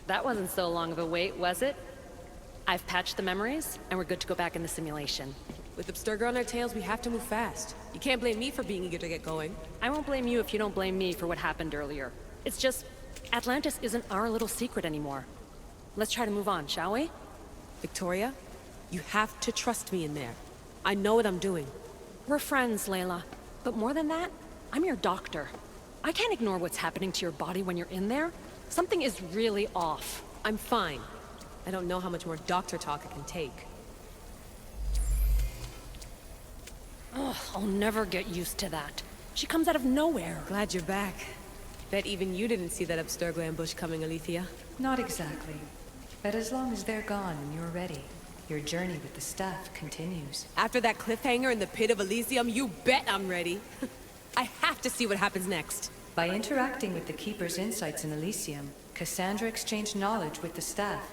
That wasn't so long of a wait, was it? I've patched the memories, and we're good to go back in the simulation. With Abstergo on our tails, we have to move fast. You can't blame me for being eager to get going. I won't blame you if you don't blame me for what happened earlier. It's just, Atlantis isn't our little secret anymore. Let's try to move on, shall we? Victoria, you have to trust me in there. I know what I'm doing. We're friends, Layla. But more than that, I'm your doctor. I can't ignore what's happening to your body when you're in there. Something is really off. I'm fine. I don't know how much more doctor talk I can take. Ugh, I'll never get used to that. She comes out of nowhere. Glad you're back. Bet even you didn't see that Abstergo ambush coming, Alethea. Not exactly. But as long as they're gone and you're ready, your journey with the staff continues. After that cliffhanger in the pit of Elysium, you bet I'm ready. I have to see what happens next. By interacting with the Keeper's insights in Elysium, Cassandra exchanged knowledge with the staff.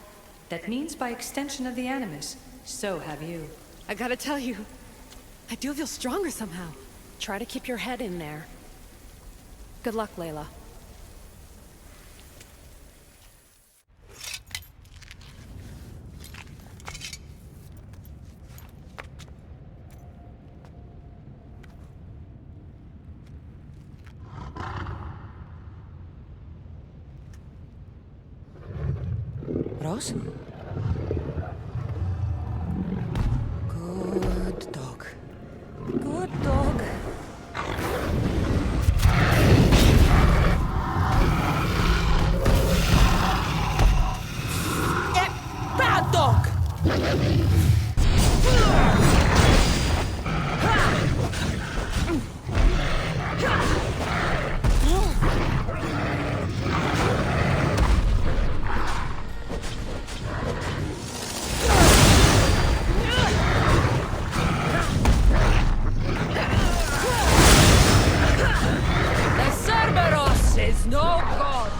That means by extension of the Animus, so have you. I gotta tell you, I do feel stronger somehow. Try to keep your head in there. Good luck, Layla. Ross? Good dog. Good dog. Bad dog! No god!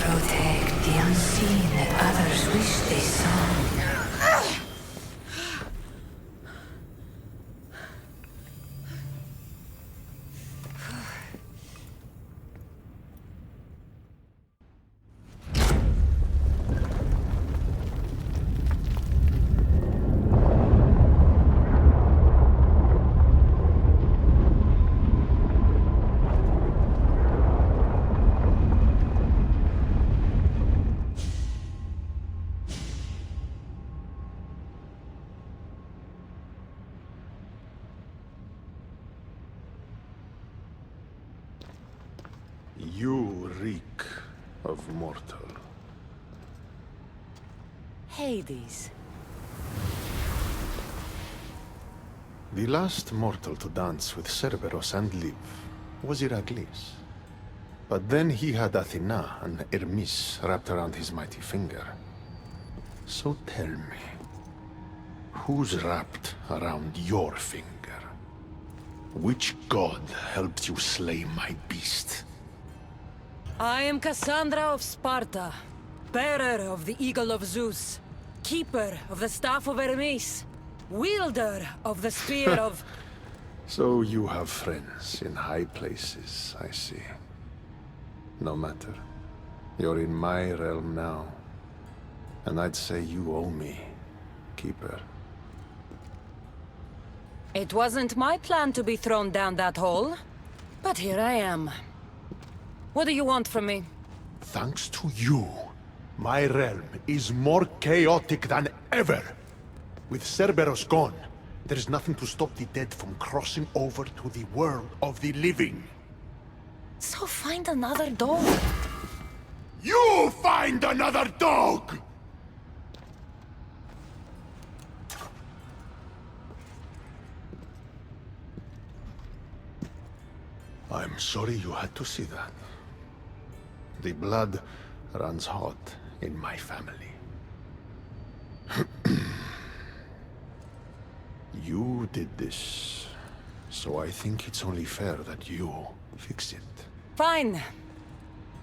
Protect the unseen that others wish they saw. You reek of mortal. Hades. The last mortal to dance with Cerberus and live was Heracles. But then he had Athena and Hermes wrapped around his mighty finger. So tell me, who's wrapped around your finger? Which god helped you slay my beast? I am Cassandra of Sparta, bearer of the Eagle of Zeus, keeper of the Staff of Hermes, wielder of the Spear of... So you have friends in high places, I see. No matter. You're in my realm now. And I'd say you owe me, Keeper. It wasn't my plan to be thrown down that hole. But here I am. What do you want from me? Thanks to you, my realm is more chaotic than ever. With Cerberus gone, there is nothing to stop the dead from crossing over to the world of the living. So find another dog. You find another dog! I'm sorry you had to see that. The blood runs hot in my family. You did this, so I think it's only fair that you fix it. Fine.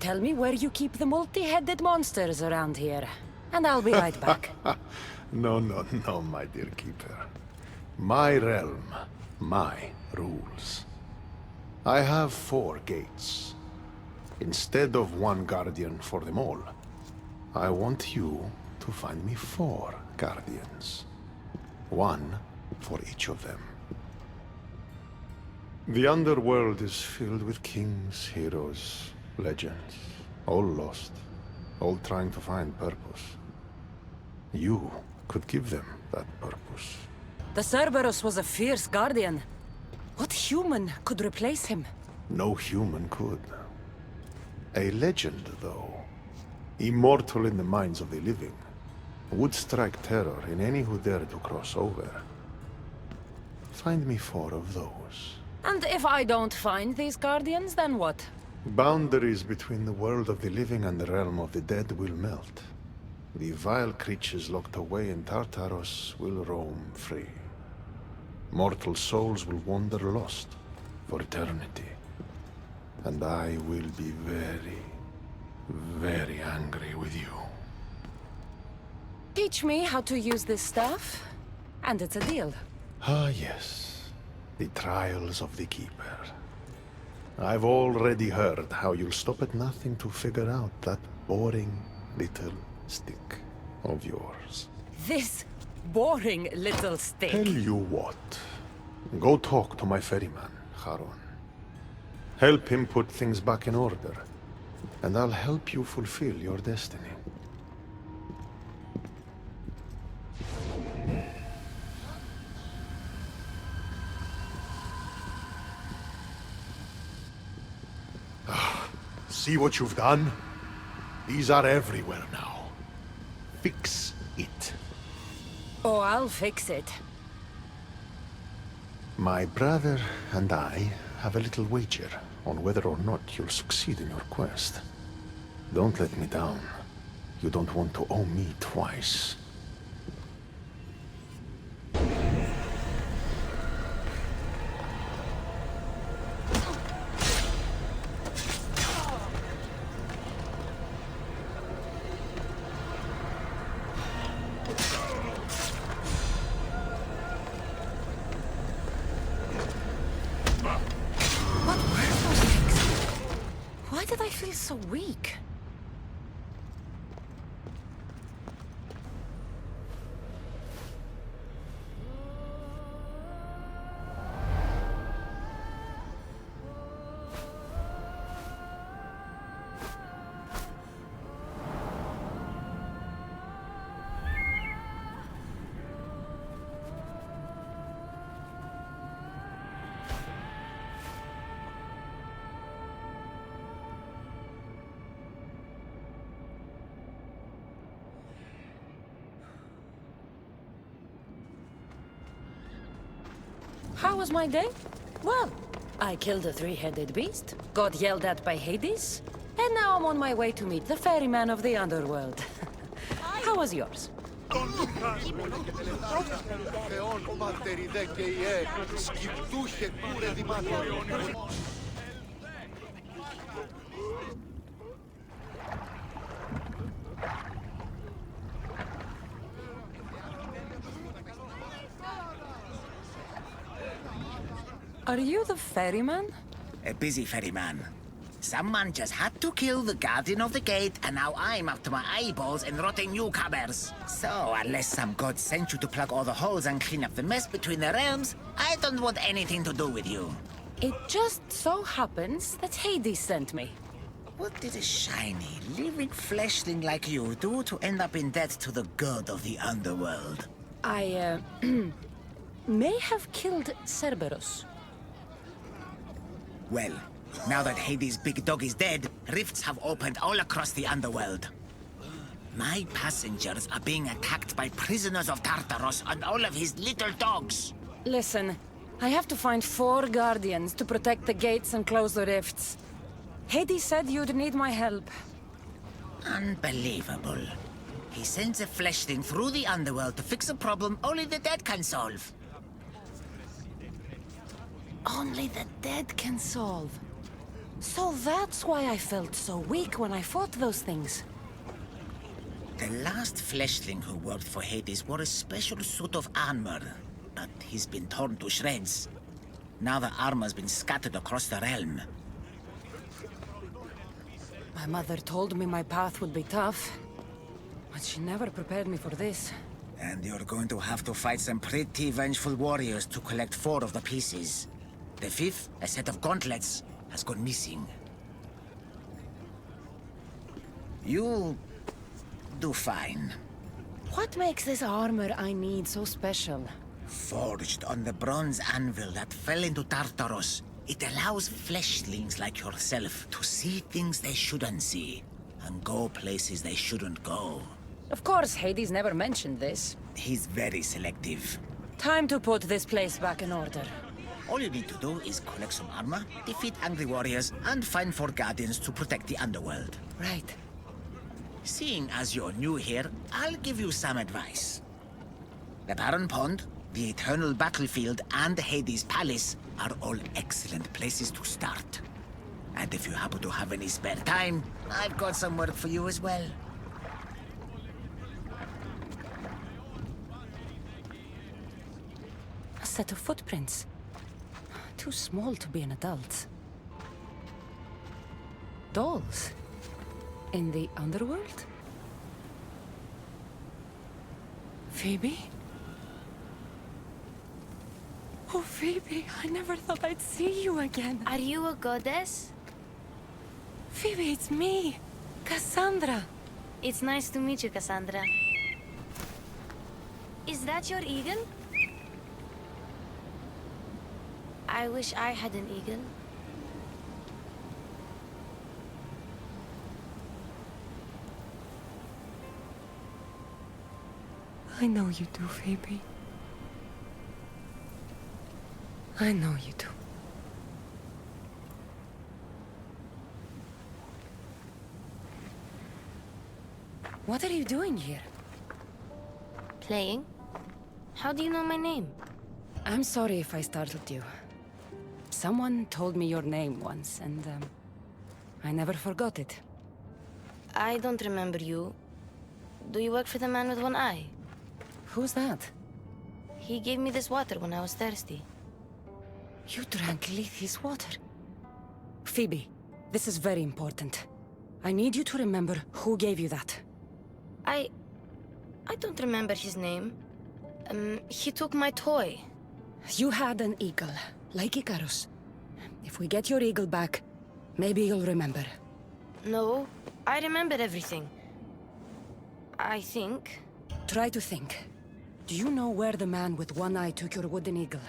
Tell me where you keep the multi-headed monsters around here, and I'll be right back. No, my dear keeper. My realm, my rules. I have 4 gates. Instead of 1 guardian for them all, I want you to find me 4 guardians. 1 for each of them. The underworld is filled with kings, heroes, legends, all lost, all trying to find purpose. You could give them that purpose. The Cerberus was a fierce guardian. What human could replace him? No human could. A legend, though, immortal in the minds of the living, would strike terror in any who dared to cross over. Find me 4 of those. And if I don't find these guardians, then what? Boundaries between the world of the living and the realm of the dead will melt. The vile creatures locked away in Tartaros will roam free. Mortal souls will wander lost for eternity. And I will be very, very angry with you. Teach me how to use this staff, and it's a deal. Ah, yes. The trials of the Keeper. I've already heard how you'll stop at nothing to figure out that boring little stick of yours. This boring little stick. Tell you what. Go talk to my ferryman, Charon. Help him put things back in order, and I'll help you fulfill your destiny. See what you've done? These are everywhere now. Fix it. Oh, I'll fix it. My brother and I have a little wager on whether or not you'll succeed in your quest. Don't let me down. You don't want to owe me twice. What were those things? Why did I feel so weak? How was my day? Well, I killed a 3-headed beast, got yelled at by Hades, and now I'm on my way to meet the ferryman of the underworld. How was yours? Are you the ferryman? A busy ferryman. Someone just had to kill the guardian of the gate, and now I'm up to my eyeballs in rotting newcomers. So, unless some god sent you to plug all the holes and clean up the mess between the realms, I don't want anything to do with you. It just so happens that Hades sent me. What did a shiny, living fleshling like you do to end up in debt to the god of the underworld? I, may have killed Cerberus. Well, now that Hades' big dog is dead, rifts have opened all across the underworld. My passengers are being attacked by prisoners of Tartaros and all of his little dogs. Listen, I have to find 4 guardians to protect the gates and close the rifts. Hades said you'd need my help. Unbelievable. He sends a fleshling through the underworld to fix a problem only the dead can solve. Only the dead can solve. So that's why I felt so weak when I fought those things. The last fleshling who worked for Hades wore a special suit of armor, but he's been torn to shreds. Now the armor's been scattered across the realm. My mother told me my path would be tough, but she never prepared me for this. And you're going to have to fight some pretty vengeful warriors to collect 4 of the pieces. The 5th, a set of gauntlets, has gone missing. You'll do fine. What makes this armor I need so special? Forged on the bronze anvil that fell into Tartaros, it allows fleshlings like yourself to see things they shouldn't see, and go places they shouldn't go. Of course, Hades never mentioned this. He's very selective. Time to put this place back in order. All you need to do is collect some armor, defeat angry warriors, and find 4 guardians to protect the underworld. Right. Seeing as you're new here, I'll give you some advice. The Barren Pond, the Eternal Battlefield, and Hades Palace are all excellent places to start. And if you happen to have any spare time, I've got some work for you as well. A set of footprints. Too small to be an adult. Dolls. In the underworld? Phoebe? Oh, Phoebe, I never thought I'd see you again. Are you a goddess? Phoebe, it's me, Cassandra. It's nice to meet you, Cassandra. Is that your eagle? I wish I had an eagle. I know you do, Phoebe. I know you do. What are you doing here? Playing? How do you know my name? I'm sorry if I startled you. Someone told me your name once, and I never forgot it. I don't remember you. Do you work for the man with one eye? Who's that? He gave me this water when I was thirsty. You drank Lethe's water. Phoebe, this is very important. I need you to remember who gave you that. I don't remember his name. He took my toy. You had an eagle, like Icarus. If we get your eagle back, maybe you'll remember. No, I remember everything. I think. Try to think. Do you know where the man with one eye took your wooden eagle?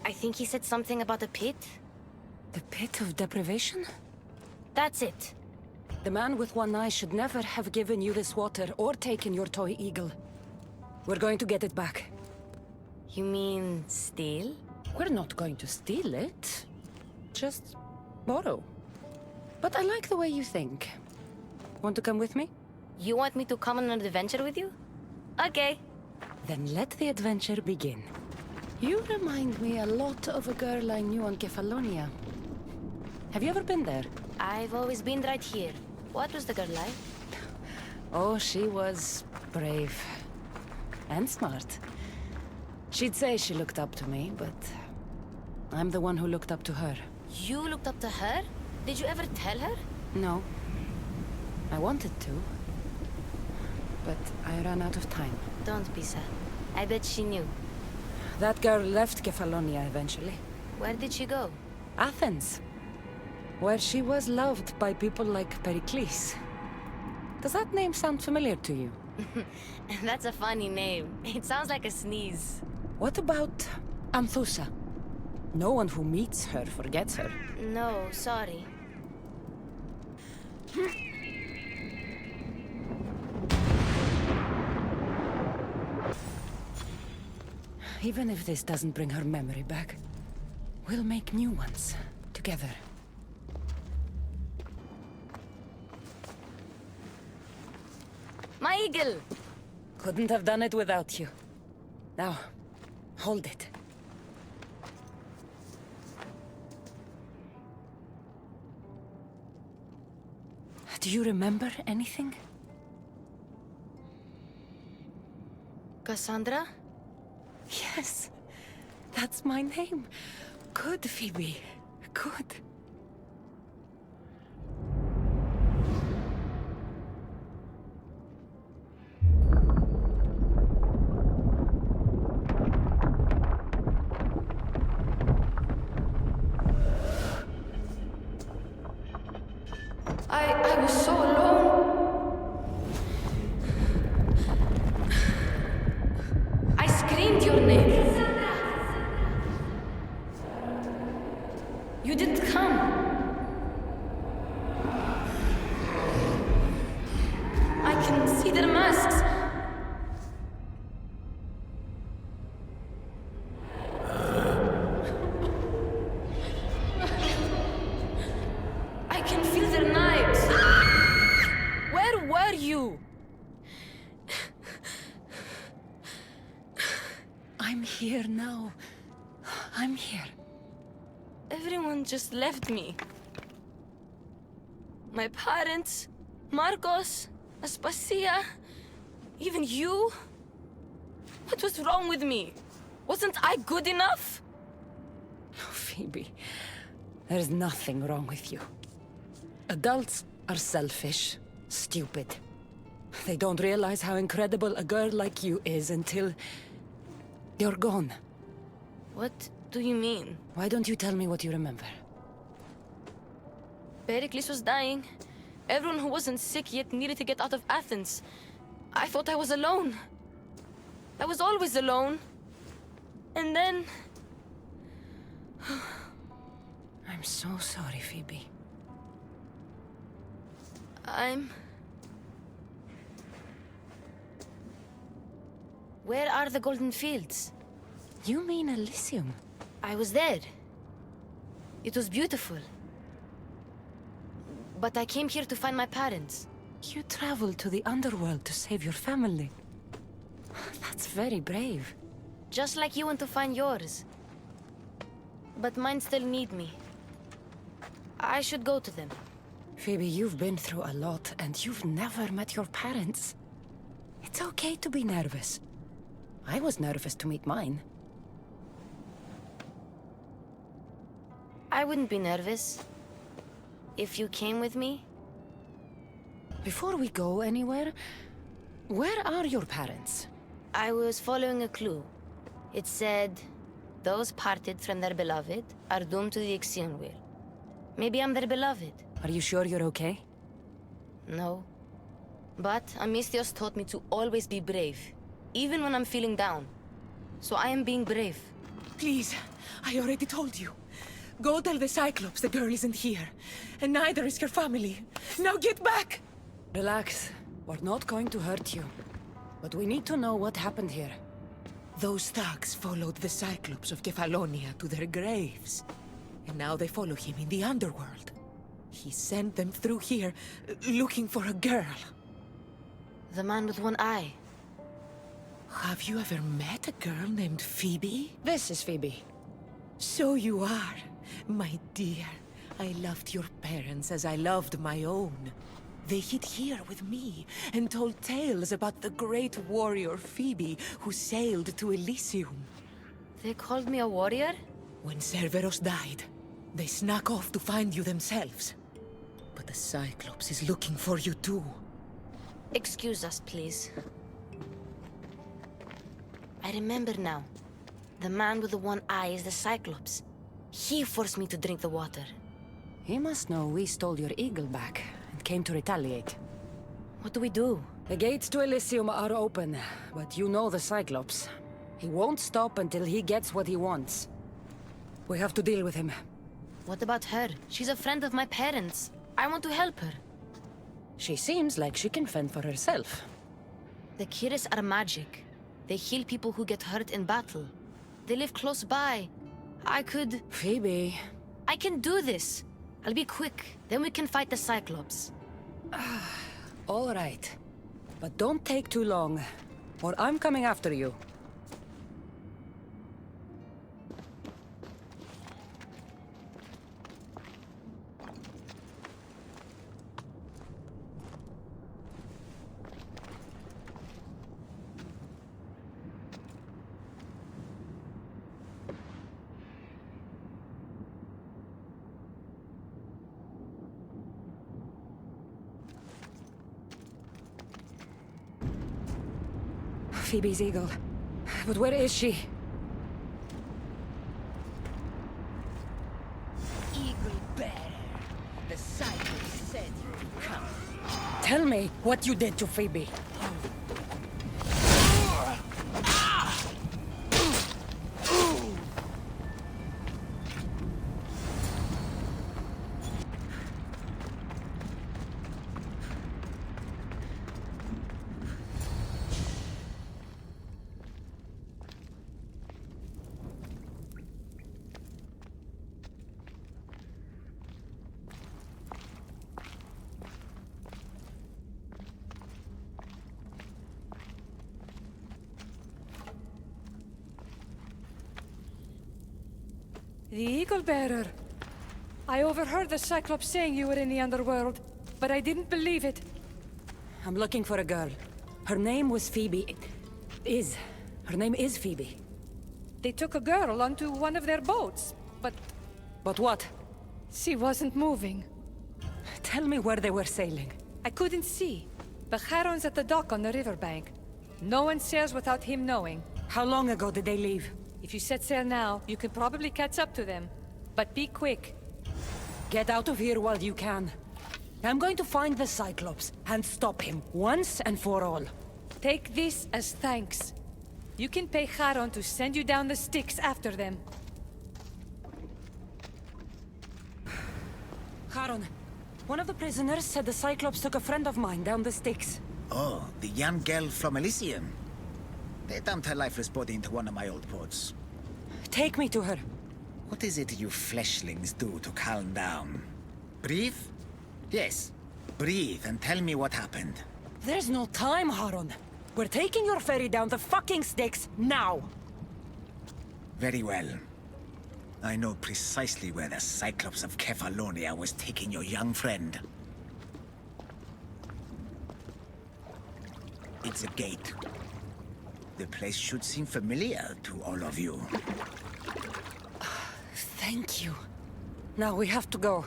I think he said something about a pit. The pit of deprivation? That's it. The man with one eye should never have given you this water or taken your toy eagle. We're going to get it back. You mean steal? We're not going to steal it. Just borrow. But I like the way you think. Want to come with me? You want me to come on an adventure with you? Okay. Then let the adventure begin. You remind me a lot of a girl I knew on Kefalonia. Have you ever been there? I've always been right here. What was the girl like? Oh, she was brave. And smart. She'd say she looked up to me, but I'm the one who looked up to her. You looked up to her? Did you ever tell her? No. I wanted to. But I ran out of time. Don't be sad. I bet she knew. That girl left Kefalonia eventually. Where did she go? Athens, where she was loved by people like Pericles. Does that name sound familiar to you? That's a funny name. It sounds like a sneeze. What about Anthusa? No one who meets her forgets her. No, sorry. Even if this doesn't bring her memory back, we'll make new ones, together. My eagle! Couldn't have done it without you. Now, hold it. Do you remember anything? Cassandra? Yes, that's my name. Good, Phoebe. Good. I was so alone. I screamed your name. You didn't come. I can see their masks. I can feel their knives. Where were you? I'm here now. I'm here. Everyone just left me. My parents, Marcos, Aspasia, even you. What was wrong with me? Wasn't I good enough? No, Phoebe. There's nothing wrong with you. Adults are selfish, stupid. They don't realize how incredible a girl like you is until you're gone. What do you mean? Why don't you tell me what you remember? Pericles was dying. Everyone who wasn't sick yet needed to get out of Athens. I thought I was alone. I was always alone. And then... I'm so sorry, Phoebe. Where are the Golden Fields? You mean Elysium? I was there. It was beautiful. But I came here to find my parents. You traveled to the underworld to save your family. That's very brave. Just like you went to find yours. But mine still need me. I should go to them. Phoebe, you've been through a lot, and you've never met your parents. It's okay to be nervous. I was nervous to meet mine. I wouldn't be nervous if you came with me. Before we go anywhere, where are your parents? I was following a clue. It said, those parted from their beloved are doomed to the Ixion wheel. Maybe I'm their beloved. Are you sure you're okay? No. But Amistios taught me to always be brave, even when I'm feeling down. So I am being brave. Please, I already told you. Go tell the Cyclops the girl isn't here. And neither is her family. Now get back! Relax. We're not going to hurt you. But we need to know what happened here. Those thugs followed the Cyclops of Kefalonia to their graves. And now they follow him in the underworld. He sent them through here, looking for a girl. The man with one eye. Have you ever met a girl named Phoebe? This is Phoebe. So you are, my dear. I loved your parents as I loved my own. They hid here with me and told tales about the great warrior Phoebe who sailed to Elysium. They called me a warrior? When Cerberus died, they snuck off to find you themselves. But the Cyclops is looking for you too. Excuse us, please. I remember now. The man with the one eye is the Cyclops. He forced me to drink the water. He must know we stole your eagle back and came to retaliate. What do we do? The gates to Elysium are open, but you know the Cyclops. He won't stop until he gets what he wants. We have to deal with him. What about her? She's a friend of my parents. I want to help her. She seems like she can fend for herself. The Kiris are magic. They heal people who get hurt in battle. They live close by. I could... Phoebe... I can do this. I'll be quick. Then we can fight the Cyclops. All right. But don't take too long, or I'm coming after you. Phoebe's eagle. But where is she? Eagle bearer, the Cyclops said you would come. Tell me what you did to Phoebe. The Eagle Bearer. I overheard the Cyclops saying you were in the underworld, but I didn't believe it. I'm looking for a girl. Her name was Phoebe. Her name is Phoebe. They took a girl onto one of their boats, but But what? she wasn't moving. Tell me where they were sailing. I couldn't see. The Charon's at the dock on the riverbank. No one sails without him knowing. How long ago did they leave? If you set sail now, you can probably catch up to them. But be quick. Get out of here while you can. I'm going to find the Cyclops and stop him once and for all. Take this as thanks. You can pay Charon to send you down the Styx after them. Charon, one of the prisoners said the Cyclops took a friend of mine down the Styx. Oh, the young girl from Elysium. They dumped her lifeless body into one of my old ports. Take me to her. What is it you fleshlings do to calm down? Breathe? Yes, breathe and tell me what happened. There's no time, Charon. We're taking your ferry down the fucking Styx now. Very well. I know precisely where the Cyclops of Kefalonia was taking your young friend. It's a gate. The place should seem familiar to all of you. Thank you. Now we have to go.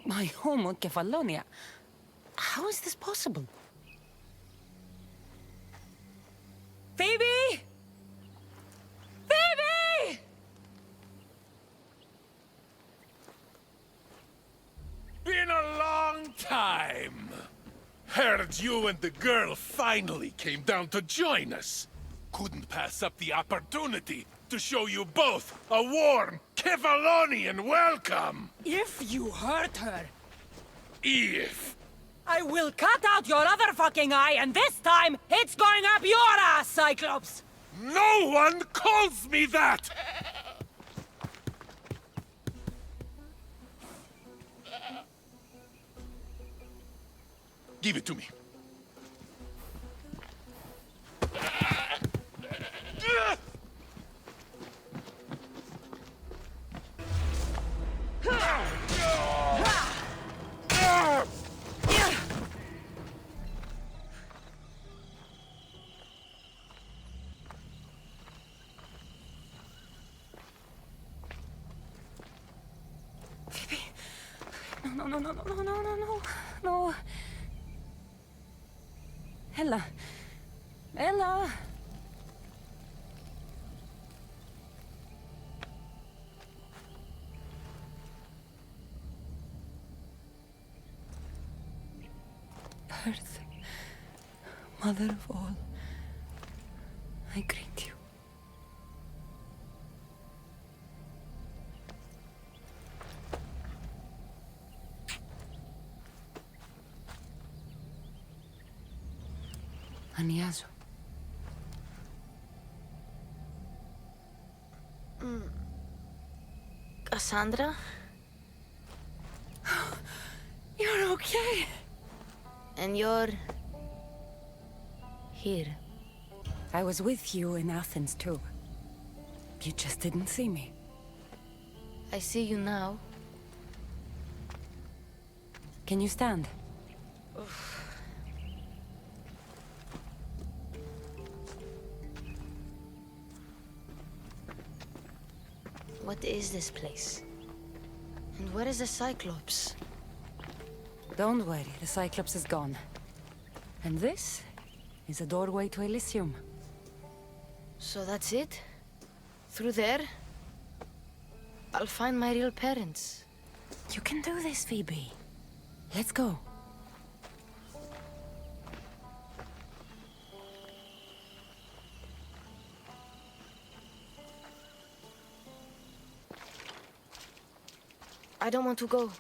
My home on Kefalonia. How is this possible? Phoebe! Phoebe! Been a long time. Heard you and the girl finally came down to join us. Couldn't pass up the opportunity. to show you both a warm Kefalonian welcome. If you hurt her, If. I will cut out your other fucking eye, and this time, it's going up your ass, Cyclops! No one calls me that! Give it to me. No. Ella. Ella. Earth, Mother of all, I greet you. Aniazo. Cassandra? You're okay. And you're... here. I was with you in Athens, too. You just didn't see me. I see you now. Can you stand? What is this place? And where is the Cyclops? Don't worry, the Cyclops is gone. And this is a doorway to Elysium. So that's it? Through there? I'll find my real parents. You can do this, Phoebe. Let's go. I don't want to go.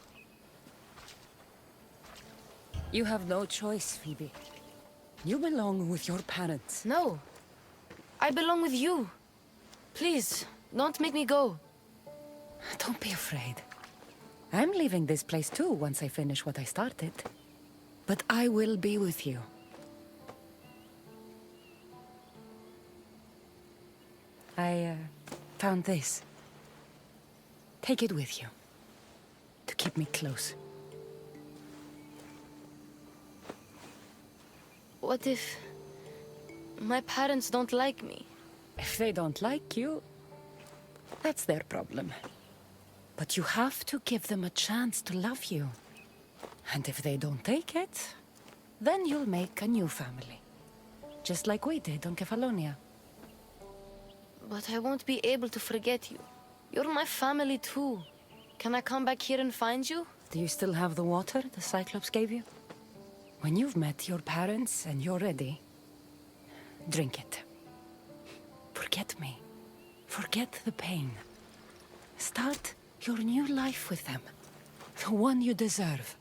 You have no choice, Phoebe. You belong with your parents. No. I belong with you. Please, don't make me go. Don't be afraid. I'm leaving this place too once I finish what I started. But I will be with you. I found this. Take it with you. To keep me close. What if... my parents don't like me? If they don't like you, that's their problem. But you have to give them a chance to love you. And if they don't take it, then you'll make a new family. Just like we did on Kefalonia. But I won't be able to forget you. You're my family too. Can I come back here and find you? Do you still have the water the Cyclops gave you? When you've met your parents and you're ready, drink it. Forget me. Forget the pain. Start your new life with them. The one you deserve.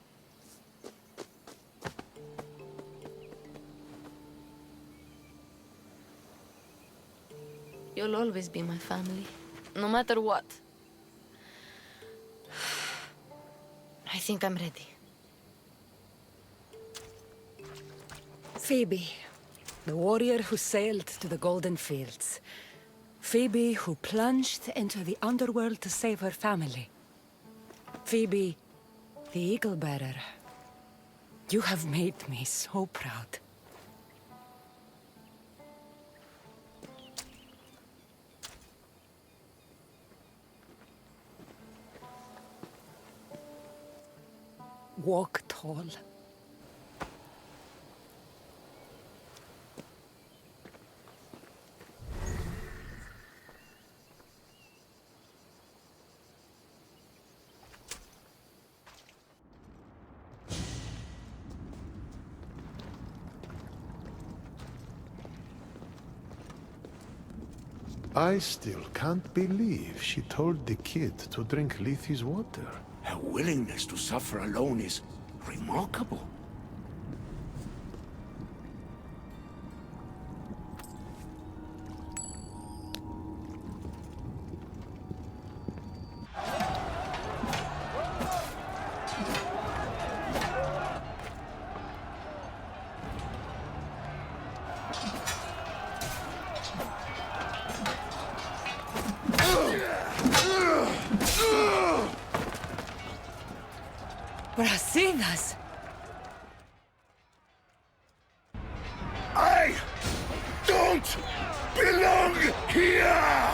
You'll always be my family, no matter what. I think I'm ready. Phoebe, the warrior who sailed to the Golden Fields. Phoebe who plunged into the underworld to save her family. Phoebe, the Eagle Bearer. You have made me so proud. Walk tall. I still can't believe she told the kid to drink Lethe's water. Her willingness to suffer alone is remarkable. Brasidas! I don't belong here!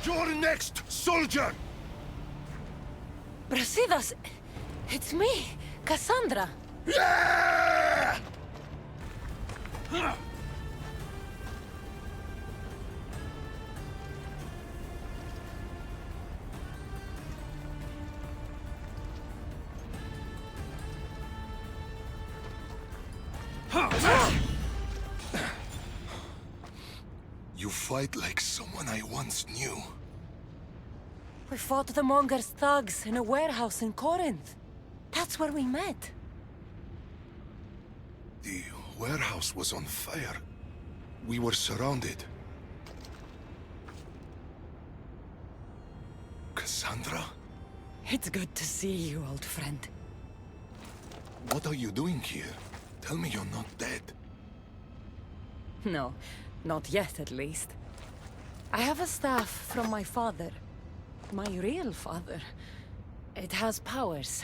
You're next, soldier! Brasidas! It's me, Cassandra! Yeah! You fight like someone I once knew. We fought the Monger's thugs in a warehouse in Corinth. That's where we met. The warehouse was on fire. We were surrounded. Cassandra? It's good to see you, old friend. What are you doing here? Tell me you're not dead. No, not yet at least. I have a staff from my father. My real father. It has powers.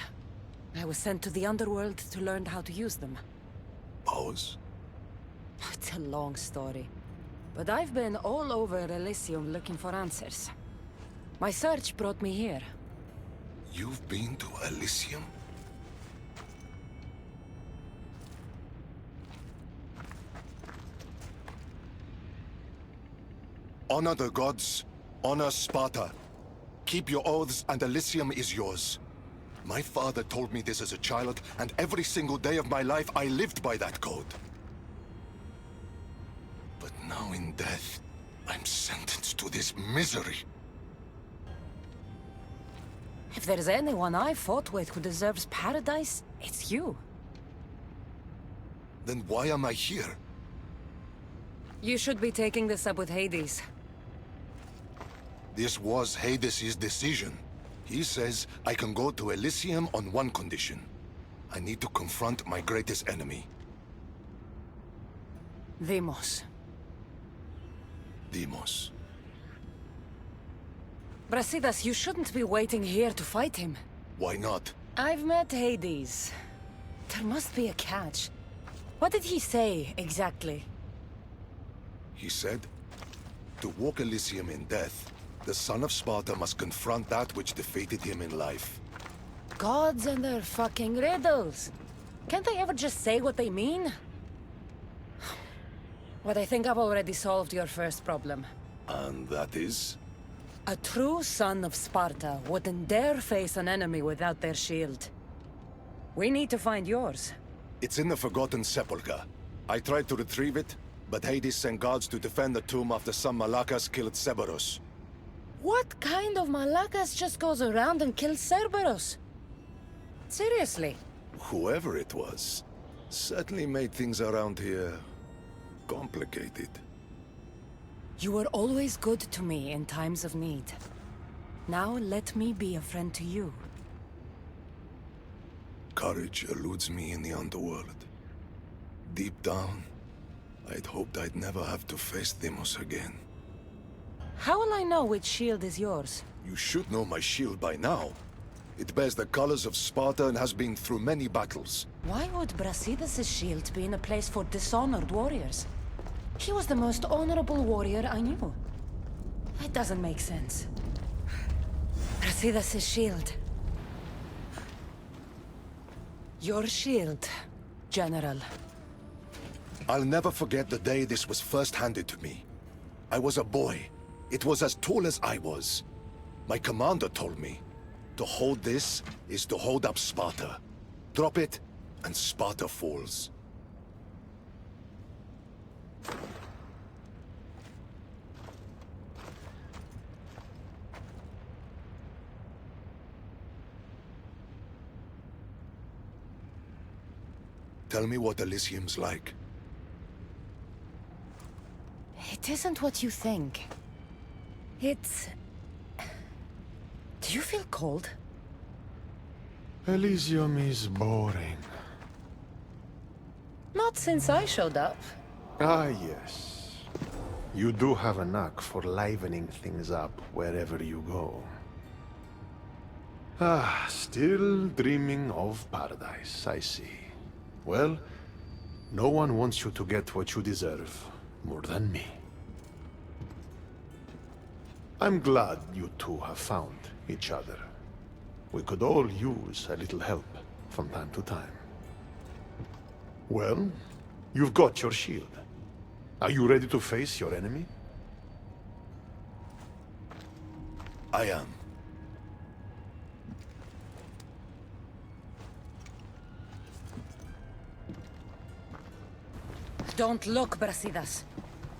I was sent to the underworld to learn how to use them. Powers? It's a long story. But I've been all over Elysium looking for answers. My search brought me here. You've been to Elysium? Honor the gods. Honor Sparta. Keep your oaths and Elysium is yours. My father told me this as a child, and every single day of my life I lived by that code. But now in death, I'm sentenced to this misery. If there's anyone I fought with who deserves paradise, it's you. Then why am I here? You should be taking this up with Hades. This was Hades' decision. He says I can go to Elysium on one condition. I need to confront my greatest enemy. Deimos. Deimos. Brasidas, you shouldn't be waiting here to fight him. Why not? I've met Hades. There must be a catch. What did he say, exactly? He said, to walk Elysium in death, the son of Sparta must confront that which defeated him in life. Gods and their fucking riddles. Can't they ever just say what they mean? But I think I've already solved your first problem. And that is? A true son of Sparta wouldn't dare face an enemy without their shield. We need to find yours. It's in the Forgotten Sepulchre. I tried to retrieve it, but Hades sent guards to defend the tomb after some Malakas killed Cerberus. What kind of Malakas just goes around and kills Cerberus? Seriously? Whoever it was, certainly made things around here complicated. You were always good to me in times of need. Now let me be a friend to you. Courage eludes me in the underworld. Deep down, I'd hoped I'd never have to face Deimos again. How will I know which shield is yours? You should know my shield by now. It bears the colors of Sparta and has been through many battles. Why would Brasidas' shield be in a place for dishonored warriors? He was the most honorable warrior I knew. That doesn't make sense. Brasidas' shield. Your shield, General. I'll never forget the day this was first handed to me. I was a boy. It was as tall as I was. My commander told me, to hold this is to hold up Sparta. Drop it, and Sparta falls. Tell me what Elysium's like. It isn't what you think. It's... Do you feel cold? Elysium is boring. Not since I showed up. Ah, yes. You do have a knack for livening things up wherever you go. Ah, still dreaming of paradise, I see. Well, no one wants you to get what you deserve more than me. I'm glad you two have found each other. We could all use a little help from time to time. Well, you've got your shield. Are you ready to face your enemy? I am. Don't look, Brasidas.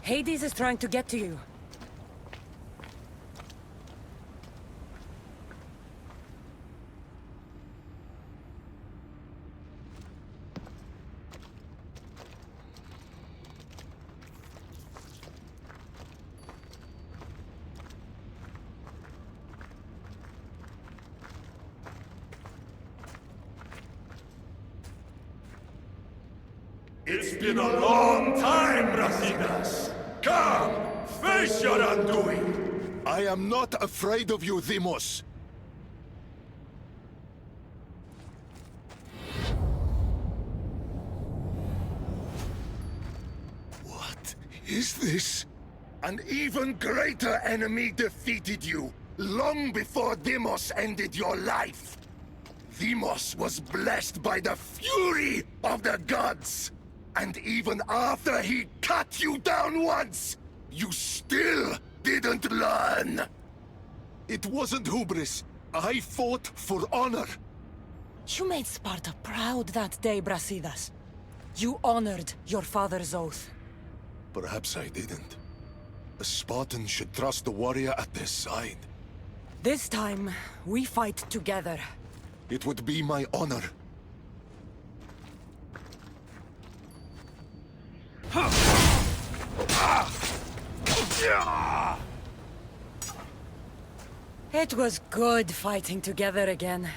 Hades is trying to get to you. It's been a long time, Brasidas. Come, face your undoing. I am not afraid of you, Deimos. What is this? An even greater enemy defeated you, long before Deimos ended your life. Deimos was blessed by the fury of the gods. And even after he cut you down once, you still didn't learn. It wasn't hubris. I fought for honor. You made Sparta proud that day, Brasidas. You honored your father's oath. Perhaps I didn't. A Spartan should trust the warrior at their side. This time, we fight together. It would be my honor. It was good fighting together again.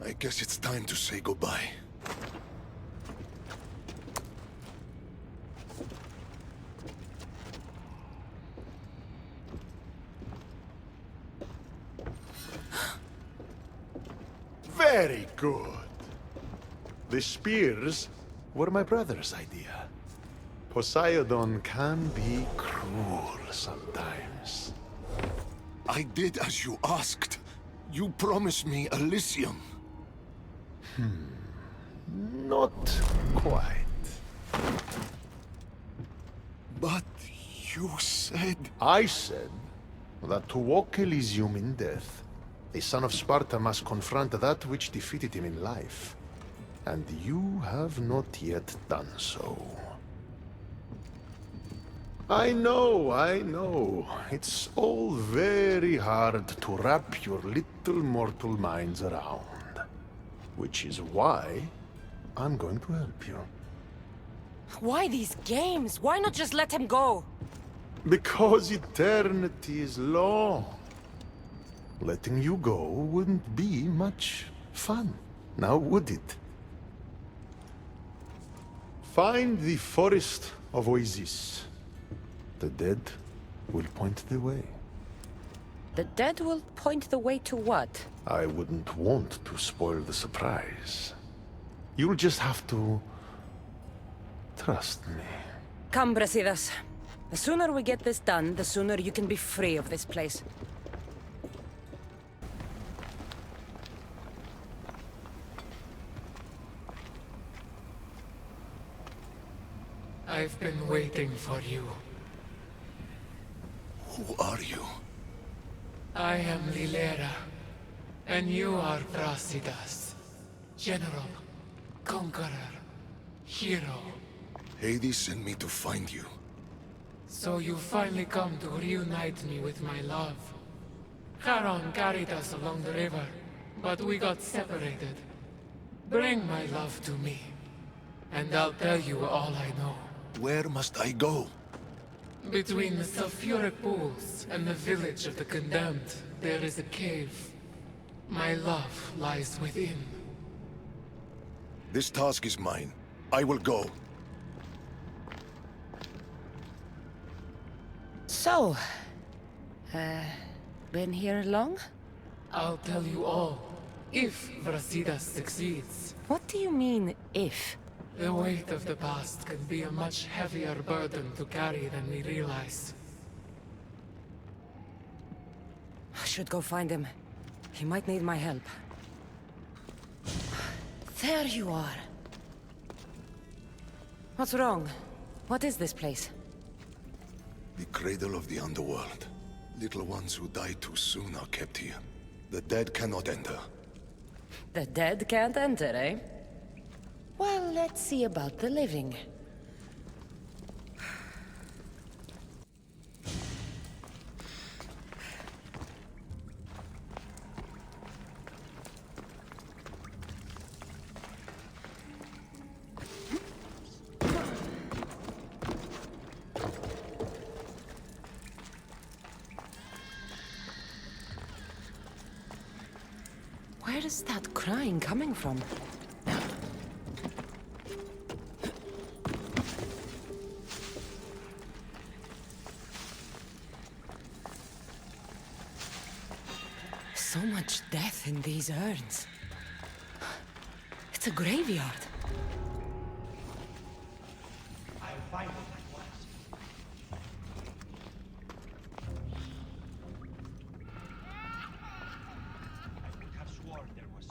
I guess it's time to say goodbye. Very good. The spears were my brother's idea. Poseidon can be cruel sometimes. I did as you asked. You promised me Elysium. Not quite. But you said... I said that to walk Elysium in death, the son of Sparta must confront that which defeated him in life. And you have not yet done so. I know. It's all very hard to wrap your little mortal minds around. Which is why I'm going to help you. Why these games? Why not just let him go? Because eternity is long. Letting you go wouldn't be much fun, now would it? Find the forest of Oasis. The dead will point the way. The dead will point the way to what? I wouldn't want to spoil the surprise. You'll just have to... trust me. Come, Brasidas. The sooner we get this done, the sooner you can be free of this place. I've been waiting for you. Who are you? I am Lilera, and you are Brasidas. General, conqueror, hero. Hades sent me to find you. So you finally come to reunite me with my love. Charon carried us along the river, but we got separated. Bring my love to me, and I'll tell you all I know. Where must I go? Between the sulfuric pools and the village of the condemned, there is a cave. My love lies within. This task is mine. I will go. So, been here long? I'll tell you all, if Brasidas succeeds. What do you mean, if? The weight of the past can be a much heavier burden to carry than we realize. I should go find him. He might need my help. There you are. What's wrong? What is this place? The cradle of the underworld. Little ones who die too soon are kept here. The dead cannot enter. The dead can't enter, eh? Well, let's see about the living. Where is that crying coming from? So much death in these urns. It's a graveyard. I'll find it at once. I would have sworn there was.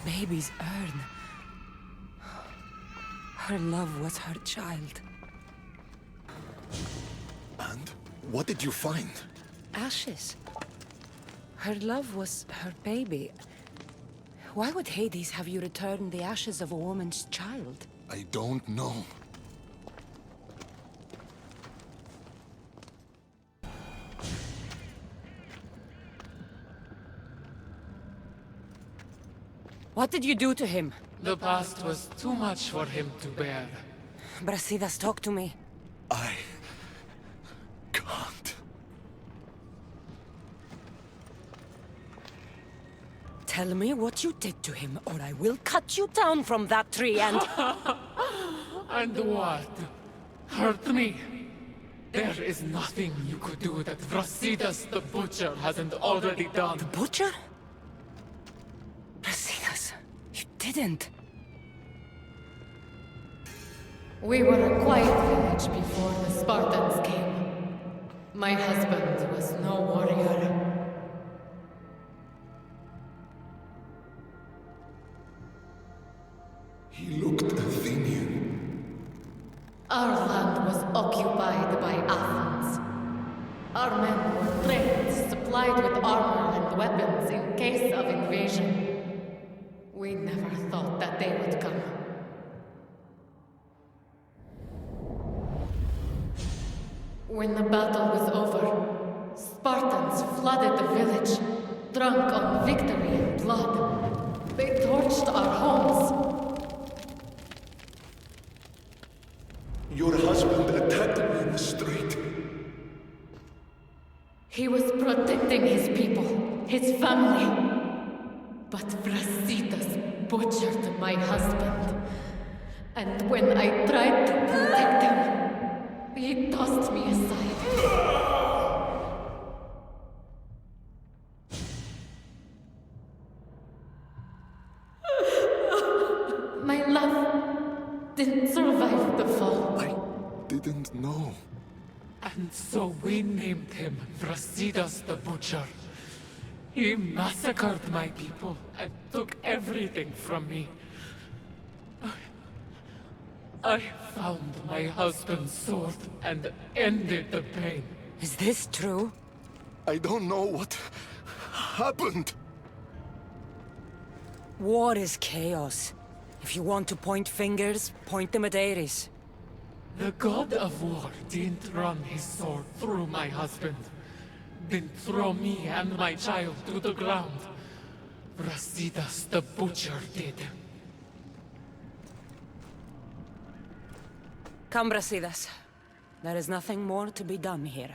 Baby's urn. Her love was her child. And? What did you find? Ashes. Her love was her baby. Why would Hades have you return the ashes of a woman's child? I don't know. What did you do to him? The past was too much for him to bear. Brasidas, talk to me. I can't. Tell me what you did to him, or I will cut you down from that tree and... And what? Hurt me? There is nothing you could do that Brasidas the Butcher hasn't already done. The Butcher? Brasidas, you didn't. We were a quiet village before the Spartans came. My husband was no warrior. He looked Athenian. Our land was occupied by Athens. Our men were trained, supplied with armor and weapons in case of invasion. We never thought that they would come. When the battle was over, Spartans flooded the village, drunk on victory and blood. They torched our homes. Your husband attacked me in the street. He was protecting his people, his family. But Brasidas butchered my husband. And when I tried to protect him, he tossed me aside. My love didn't survive the fall. I didn't know. And so we named him Brasidas the Butcher. He massacred my people and took everything from me. I found my husband's sword and ended the pain. Is this true? I don't know what happened. War is chaos. If you want to point fingers, point them at Ares. The god of war didn't run his sword through my husband. Didn't throw me and my child to the ground. Brasidas the butcher did. Come, Brasidas. There is nothing more to be done here.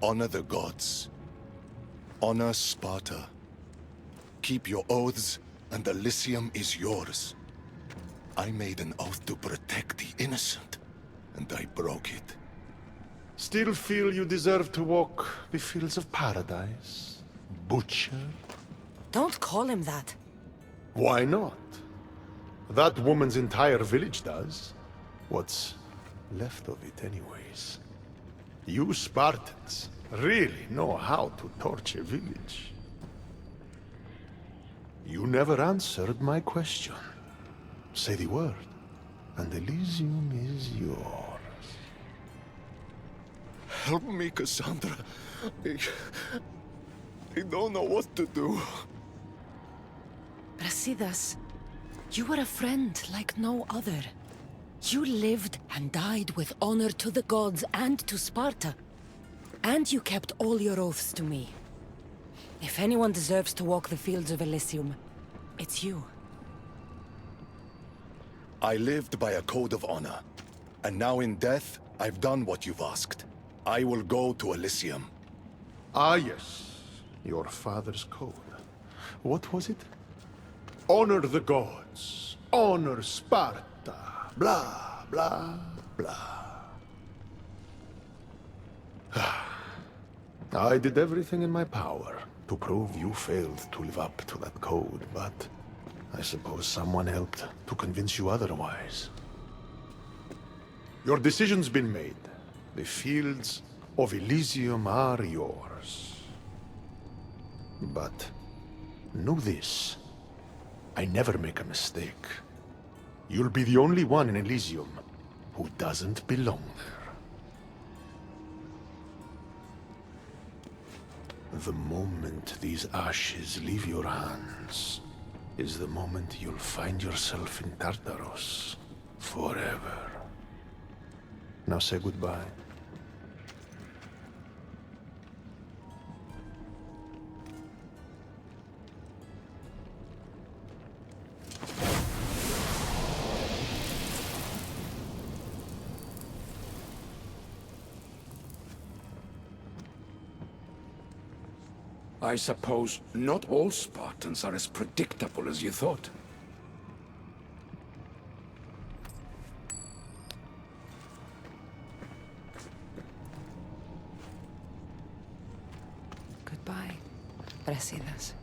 Honor the gods. Honor Sparta. Keep your oaths, and Elysium is yours. I made an oath to protect the innocent, and I broke it. Still feel you deserve to walk the fields of paradise? Butcher? Don't call him that. Why not? That woman's entire village does. What's left of it, anyways. You Spartans really know how to torch a village. You never answered my question. Say the word, and Elysium is yours. Help me, Cassandra. I don't know what to do. Brasidas, you were a friend like no other. You lived and died with honor to the gods and to Sparta. And you kept all your oaths to me. If anyone deserves to walk the fields of Elysium, it's you. I lived by a code of honor. And now in death, I've done what you've asked. I will go to Elysium. Ah, yes. Your father's code. What was it? Honor the gods. Honor Sparta. Blah, blah, blah. I did everything in my power to prove you failed to live up to that code, but I suppose someone helped to convince you otherwise. Your decision's been made. The fields of Elysium are yours. But know this. I never make a mistake. You'll be the only one in Elysium who doesn't belong there. The moment these ashes leave your hands is the moment you'll find yourself in Tartarus forever. Now say goodbye. I suppose not all Spartans are as predictable as you thought. Goodbye, Brasidas.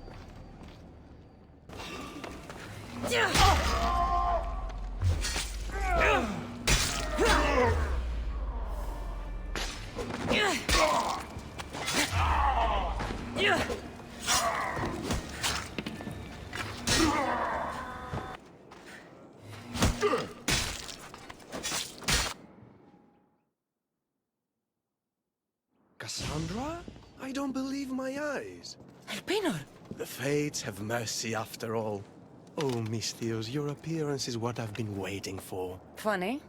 Cassandra? I don't believe my eyes. Elpenor! The fates have mercy after all. Oh, Misthios, your appearance is what I've been waiting for. Funny.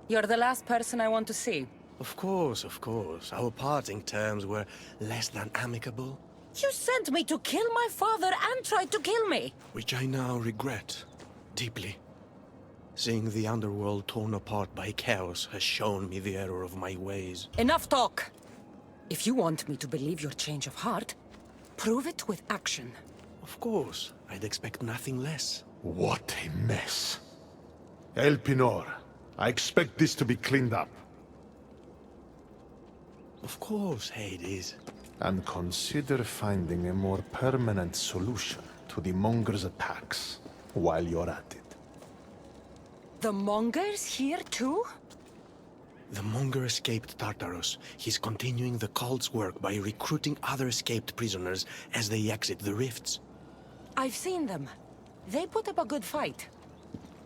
You're the last person I want to see. Of course, of course. Our parting terms were less than amicable. You sent me to kill my father and tried to kill me! Which I now regret. Deeply. Seeing the underworld torn apart by chaos has shown me the error of my ways. Enough talk! If you want me to believe your change of heart, prove it with action. Of course. I'd expect nothing less. What a mess. Elpenor, I expect this to be cleaned up. Of course, Hades. And consider finding a more permanent solution to the Monger's attacks. while you're at it. The Mongers here too? The Monger escaped Tartarus. He's continuing the cult's work by recruiting other escaped prisoners as they exit the rifts. I've seen them. They put up a good fight.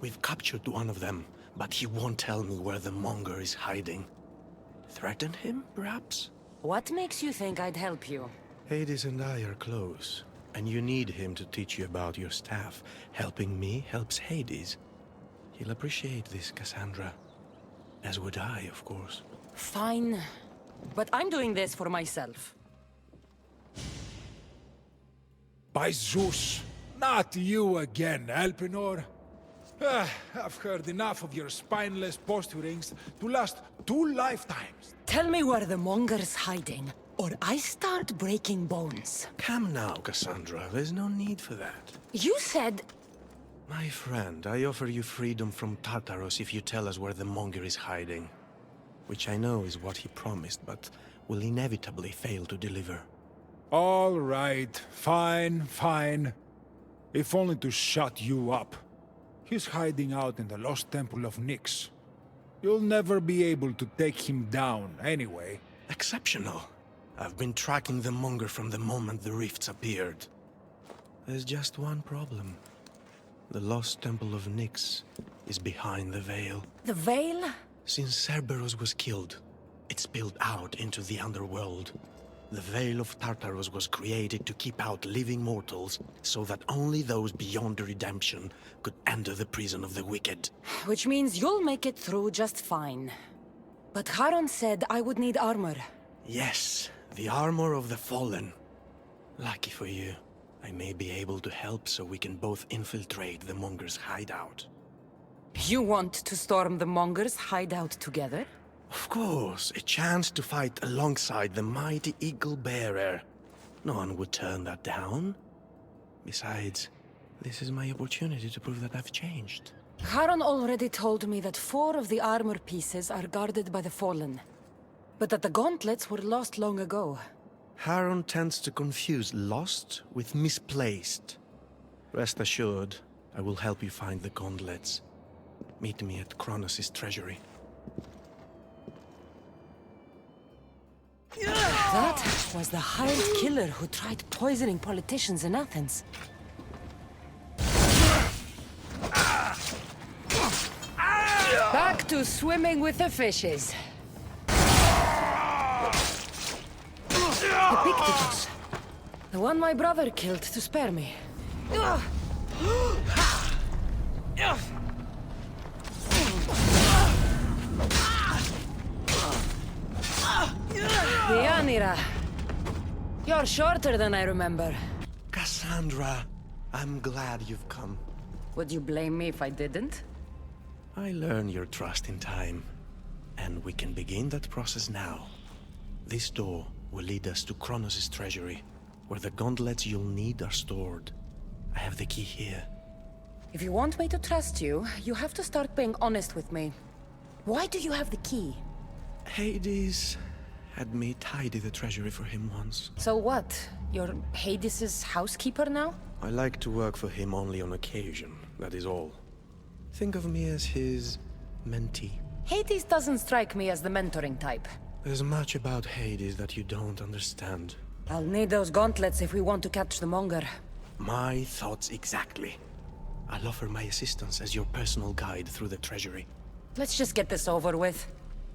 We've captured one of them, but he won't tell me where the Monger is hiding. Threaten him, perhaps? What makes you think I'd help you? Hades and I are close, and you need him to teach you about your staff. Helping me helps Hades. He'll appreciate this, Cassandra. As would I, of course. Fine. But I'm doing this for myself. By Zeus, not you again, Elpenor. I've heard enough of your spineless posturings to last 2 lifetimes. Tell me where the Monger's hiding, or I start breaking bones. Come now, Cassandra. There's no need for that. You said... My friend, I offer you freedom from Tartarus if you tell us where the Monger is hiding. Which I know is what he promised, but will inevitably fail to deliver. All right, fine. If only to shut you up. He's hiding out in the lost temple of Nyx. You'll never be able to take him down, anyway. Exceptional. I've been tracking the Monger from the moment the rifts appeared. There's just one problem. The lost temple of Nyx is behind the Veil. The Veil? Since Cerberus was killed, it spilled out into the underworld. The Veil of Tartarus was created to keep out living mortals, so that only those beyond redemption could enter the prison of the wicked. Which means you'll make it through just fine. But Charon said I would need armor. Yes, the armor of the fallen. Lucky for you, I may be able to help so we can both infiltrate the Monger's hideout. You want to storm the Monger's hideout together? Of course, a chance to fight alongside the mighty Eagle-Bearer. No one would turn that down. Besides, this is my opportunity to prove that I've changed. Charon already told me that 4 of the armor pieces are guarded by the Fallen. But that the gauntlets were lost long ago. Charon tends to confuse lost with misplaced. Rest assured, I will help you find the gauntlets. Meet me at Kronos' treasury. That was the hired killer who tried poisoning politicians in Athens. Back to swimming with the fishes. Epictetus. The one my brother killed to spare me. Deianira. You're shorter than I remember. Cassandra, I'm glad you've come. Would you blame me if I didn't? I learn your trust in time, and we can begin that process now. This door will lead us to Kronos' treasury, where the gauntlets you'll need are stored. I have the key here. If you want me to trust you, you have to start being honest with me. Why do you have the key? Hades had me tidy the treasury for him once. So what? You're Hades' housekeeper now? I like to work for him only on occasion, that is all. Think of me as his mentee. Hades doesn't strike me as the mentoring type. There's much about Hades that you don't understand. I'll need those gauntlets if we want to catch the Monger. My thoughts exactly. I'll offer my assistance as your personal guide through the treasury. Let's just get this over with.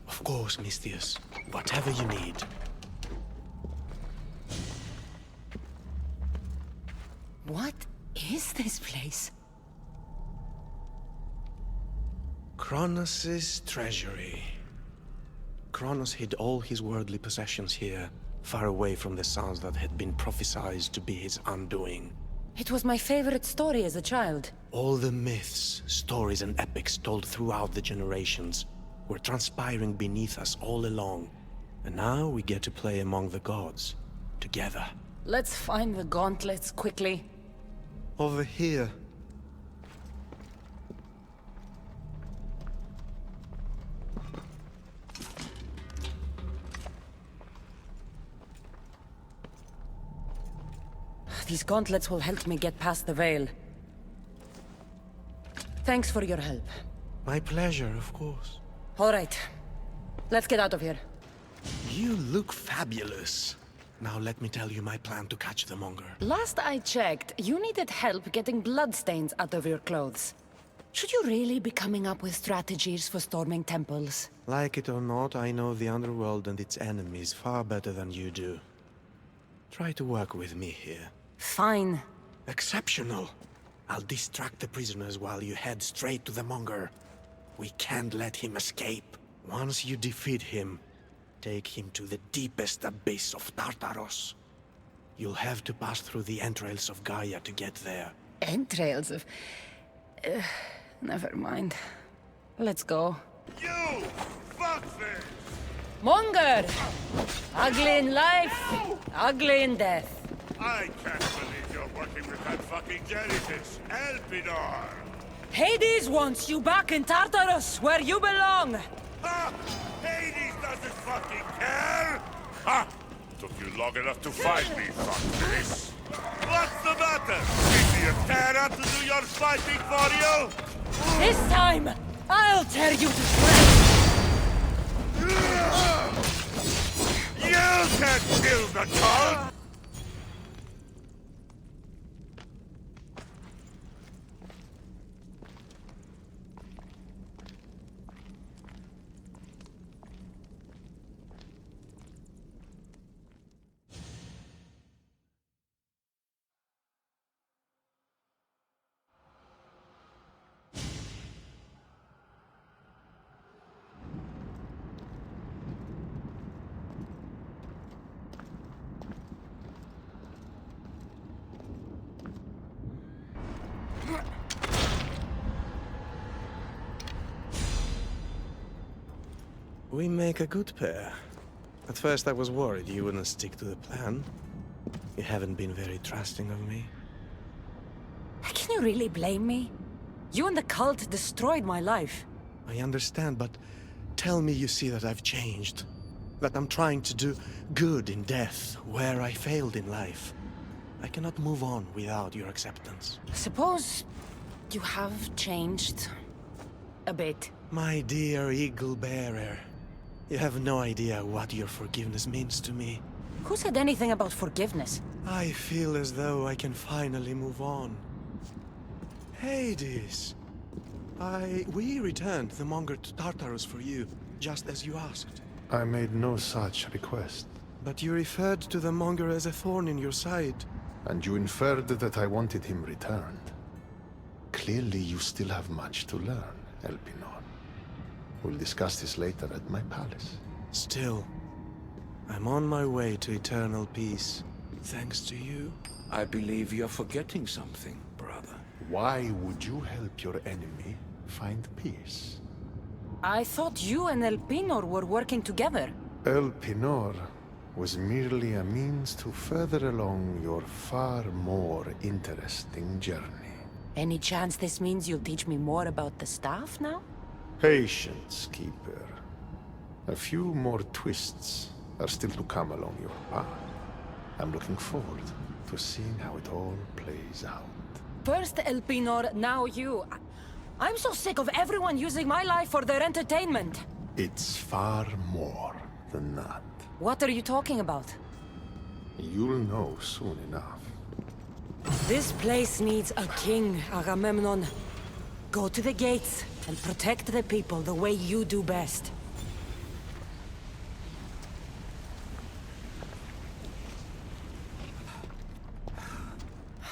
Of course, Misthios. Whatever you need. What is this place? Kronos' treasury. Kronos hid all his worldly possessions here, far away from the sons that had been prophesied to be his undoing. It was my favorite story as a child. All the myths, stories, and epics told throughout the generations were transpiring beneath us all along. And now we get to play among the gods, together. Let's find the gauntlets quickly. Over here. These gauntlets will help me get past the veil. Thanks for your help. My pleasure, of course. All right. Let's get out of here. You look fabulous. Now let me tell you my plan to catch the monger. Last I checked, you needed help getting bloodstains out of your clothes. Should you really be coming up with strategies for storming temples? Like it or not, I know the underworld and its enemies far better than you do. Try to work with me here. Fine. Exceptional. I'll distract the prisoners while you head straight to the monger. We can't let him escape. Once you defeat him, take him to the deepest abyss of Tartaros. You'll have to pass through the entrails of Gaia to get there. Entrails of... never mind. Let's go. You! Fuckfish! Monger! Ugly in life, ugly in death. I can't believe you're working with that fucking jellyfish, Elpidor! Hades wants you back in Tartarus, where you belong! Ha! Hades doesn't fucking care! Ha! Took you long enough to find me, fuckface! What's the matter? Give me a terror to do your fighting for you? This time, I'll tear you to shreds! You can't kill the cult! We make a good pair. At first I was worried you wouldn't stick to the plan. You haven't been very trusting of me. Can you really blame me? You and the cult destroyed my life. I understand, but tell me you see that I've changed. That I'm trying to do good in death, where I failed in life. I cannot move on without your acceptance. Suppose you have changed a bit. My dear eagle bearer, you have no idea what your forgiveness means to me. Who said anything about forgiveness? I feel as though I can finally move on. Hades! We returned the monger to Tartarus for you, just as you asked. I made no such request. But you referred to the monger as a thorn in your side. And you inferred that I wanted him returned. Clearly you still have much to learn, Elpinor. We'll discuss this later at my palace. Still, I'm on my way to eternal peace, thanks to you. I believe you're forgetting something, brother. Why would you help your enemy find peace? I thought you and Elpinor were working together. Elpinor was merely a means to further along your far more interesting journey. Any chance this means you'll teach me more about the staff now? Patience, Keeper. A few more twists are still to come along your path. I'm looking forward to seeing how it all plays out. First Elpinor, now you. I'm so sick of everyone using my life for their entertainment. It's far more than that. What are you talking about? You'll know soon enough. This place needs a king, Agamemnon. Go to the gates and protect the people the way you do best.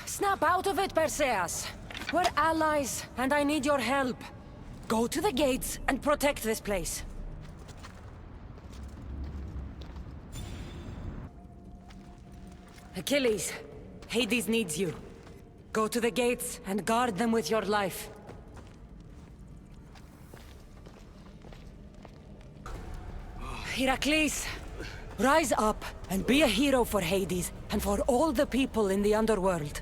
Snap out of it, Perseus! We're allies, and I need your help. Go to the gates and protect this place. Achilles, Hades needs you. Go to the gates and guard them with your life. Heracles, rise up and be a hero for Hades and for all the people in the underworld.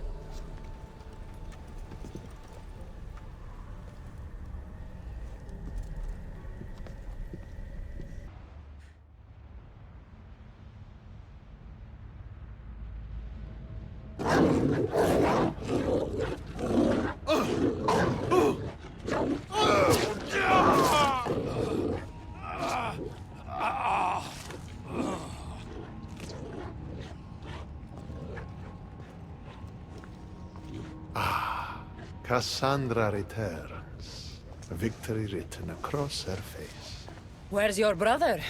Cassandra returns, victory written across her face. Where's your brother?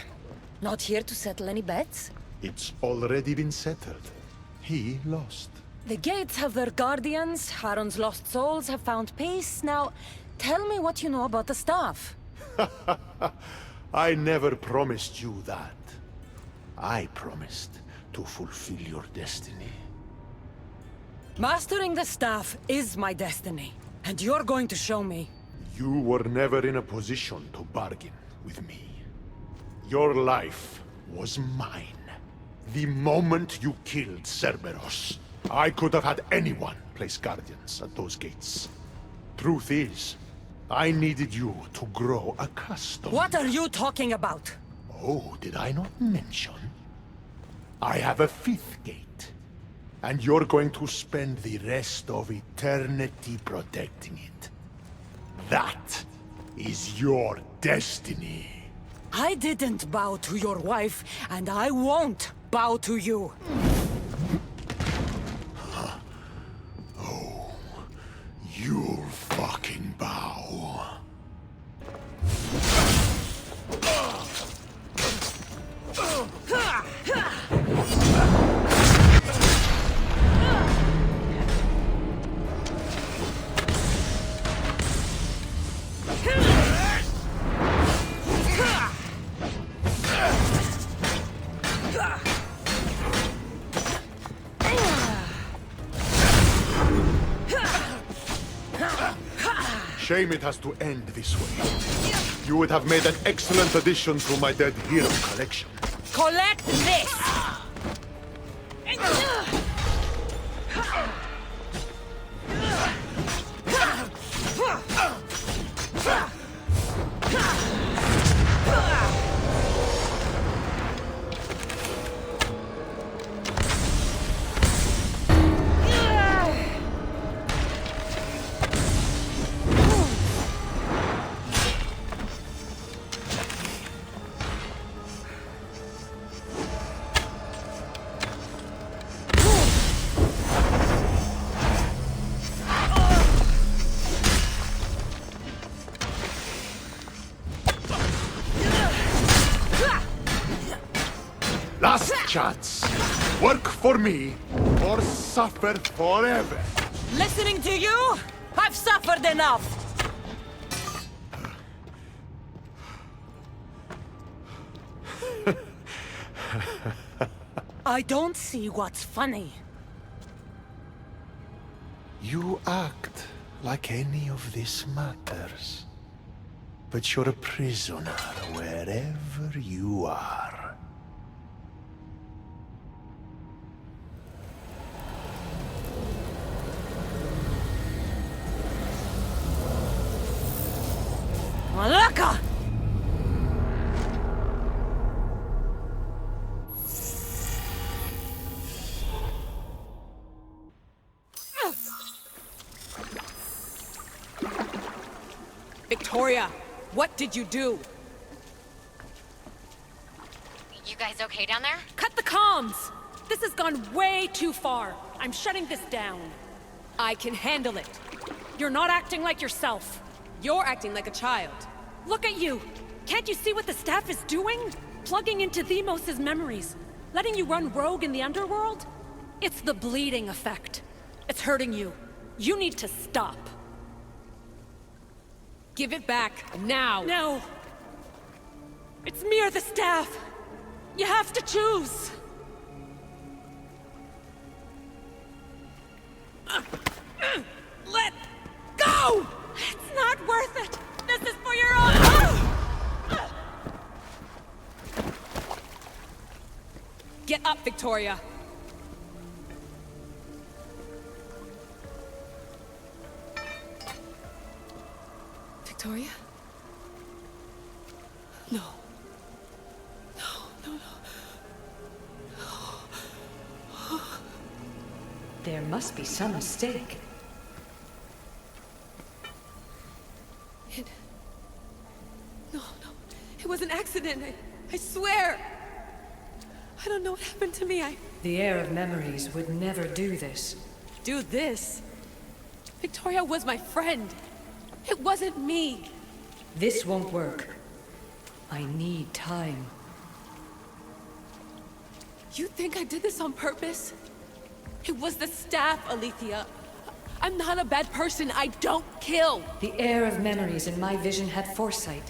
Not here to settle any bets? It's already been settled. He lost. The gates have their guardians, Harron's lost souls have found peace. Now, tell me what you know about the staff. I never promised you that. I promised to fulfill your destiny. Mastering the staff is my destiny, and you're going to show me. You were never in a position to bargain with me. Your life was mine. The moment you killed Cerberus, I could have had anyone place guardians at those gates. Truth is, I needed you to grow accustomed. What are you talking about? Oh, did I not mention? I have a fifth gate, and you're going to spend the rest of eternity protecting it. That is your destiny. I didn't bow to your wife, and I won't bow to you. Oh, you'll fucking bow. Shame it has to end this way. You would have made an excellent addition to my dead hero collection. Collect this! Last chance. Work for me, or suffer forever. Listening to you? I've suffered enough! I don't see what's funny. You act like any of this matters. But you're a prisoner wherever you are. Malaka! Victoria, what did you do? You guys okay down there? Cut the comms! This has gone way too far. I'm shutting this down. I can handle it. You're not acting like yourself. You're acting like a child. Look at you! Can't you see what the staff is doing? Plugging into Themos' memories. Letting you run rogue in the underworld? It's the bleeding effect. It's hurting you. You need to stop. Give it back, now! No! It's me or the staff! You have to choose! Let go! It's not worth it! This is for your own... Get up, Victoria! Victoria? No. No. There must be some mistake. No. It was an accident. I swear. I don't know what happened to me. The heir of memories would never do this. Do this? Victoria was my friend. It wasn't me. This won't work. I need time. You think I did this on purpose? It was the staff, Alethea. I'm not a bad person. I don't kill. The heir of memories in my vision had foresight.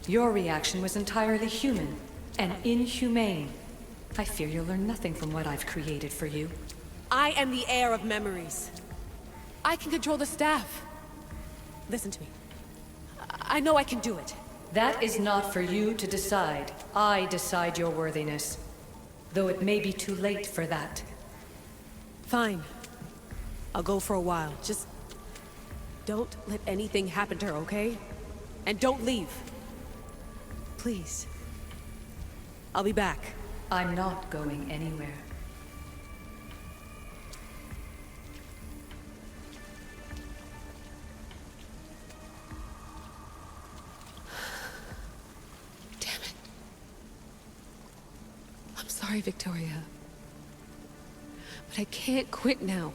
Your reaction was entirely human and inhumane. I fear you'll learn nothing from what I've created for you. I am the heir of memories. I can control the staff. Listen to me. I know I can do it. That is not for you to decide. I decide your worthiness. Though it may be too late for that. Fine. I'll go for a while. Just don't let anything happen to her, okay? And don't leave. Please. I'll be back. I'm not going anywhere. Damn it. I'm sorry, Victoria. But I can't quit now.